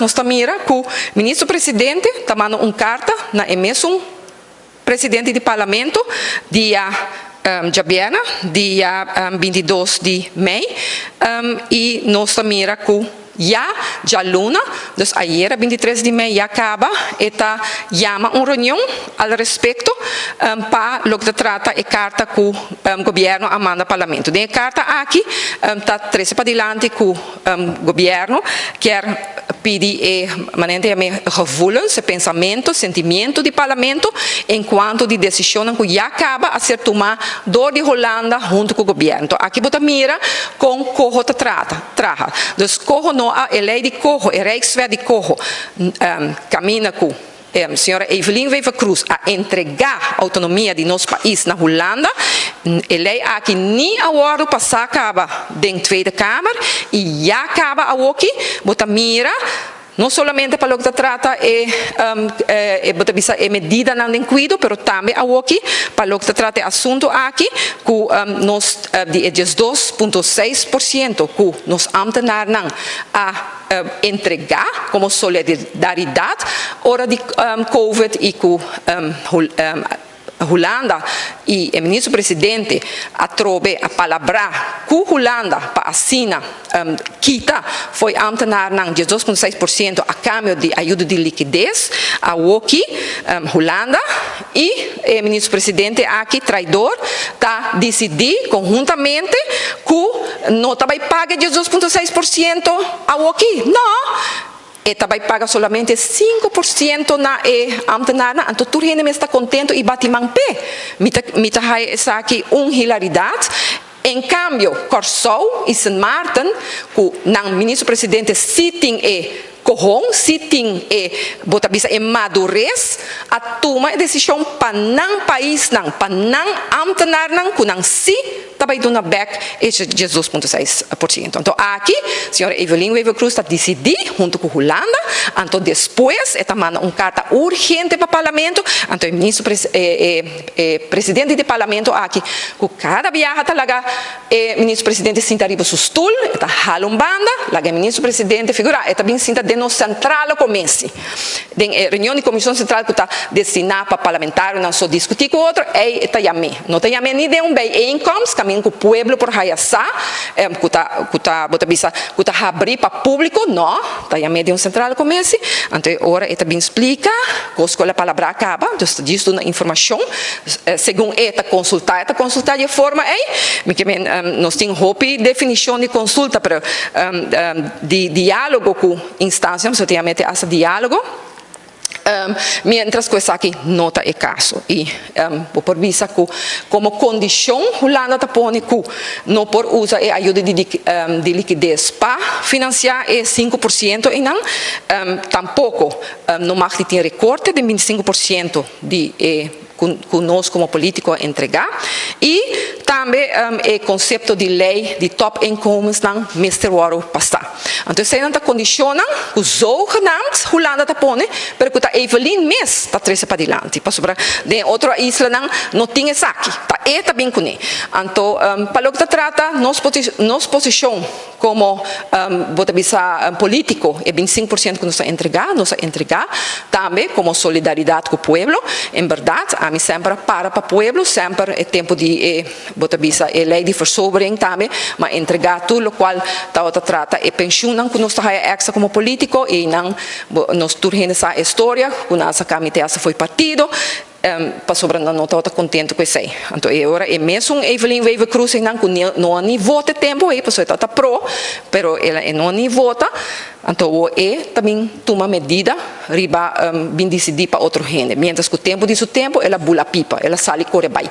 Nós mira que o ministro-presidente está mandando uma carta na emissão presidente do parlamento dia Jabiana, dia 22 de maio, e nós mira que já luna, dus ayer 23 de maio acaba, eta chama uma reunião al respeito para lo que trata a carta que o governo manda ao parlamento. De carta aqui está 13 para diante que o governo quer pedir gevoelens, pensamento, sentimento do parlamento enquanto de decisão que já acaba a ser tomada door de Holanda junto com o governo. Então, aqui bota mira com corro trata. Dus corro não a lei de corro, a Rijkswet de corro caminha com a senhora Evelyn Wever Cruz a entregar a autonomia de nosso país na Holanda. A lei aqui nem a hora passar acaba dentro da Tweede Kamer e já acaba aqui, bota mira. Não somente para o que trata é medida não cuido, mas também aqui para o que trata assunto aqui que nós de 2,6% que nós ambtenares a entregar como solidariedade hora de COVID e que Holanda e o ministro-presidente atrove a palavra que Holanda para assinar quita foi ambtenar ng 2,6% a câmbio de ajuda de liquidez a aqui Holanda e o ministro-presidente aqui traidor está decidir conjuntamente que não vai pagar 2,6% a aqui não. E também paga somente 5% na ambtenaren, então todo mundo está contente e bate mão pé. Mita essa aqui hilaridade. Em cambio, Corsou e Sint Maarten, que o ministro-presidente sitting corrom, sitting botabisa madurez, a toma decisão para não país não, para não ambtenar não, que não se também dona back é 2,6%. Então aqui, a senhora Evelyn Wever Cruz está decidir junto com a Holanda, então depois está mandando uma carta urgente para o parlamento, então o ministro presidente do parlamento aqui, que cada viagem talaga o ministro-presidente sinta riba su stoel, está halumbanda, lá o ministro-presidente figura, está bem sinta de no central comece. Den reunião de comissão central que está destinada para parlamentar, não só discutir com outro, está chamando. Não está chamando nem de bijeenkomst, caminho com o povo por Hayasa, que está abrir para público, não, está chamando de central comece. Então, agora está bem explica, que a palavra acaba, então diz uma informação, segundo esta consultar de forma, nós temos definição de consulta para de diálogo com instância, solamente esse diálogo, mientras que essa aqui não está o caso. E por vista que como condição, Holanda está pondo que não por usar a ajuda de liquidez para financiar 5% e não, tampouco não mag ter recorte de 25% de conosco como político entregar e também o conceito de lei de top incomes não Mr. Waro passar. Então se não condiciona os outros Holanda está pondo, porque a Evelyn mesmo está três para diante, para sobre de outra isla não tinha isso aqui, está bem com ele. Então para o que trata nossa posição como político é 25% que nos entregar também como solidariedade com o povo, em verdade. A mim sempre para o povo, sempre é tempo de lei de versobering também, mas entregar tudo o qual trata e pensionan que nós estamos como político e não nós turrendo essa história, que nossa comitê foi partido, para sobre não estou contente com isso. Então agora é mesmo Evelyn Wever Cruz não há nem vota tempo aí, pessoa está pro, pero ela não nem vota. Então também toma medida riba bem decidir para outro gente. Mientras que o tempo disso tempo ela bula pipa, ela sai corre vai.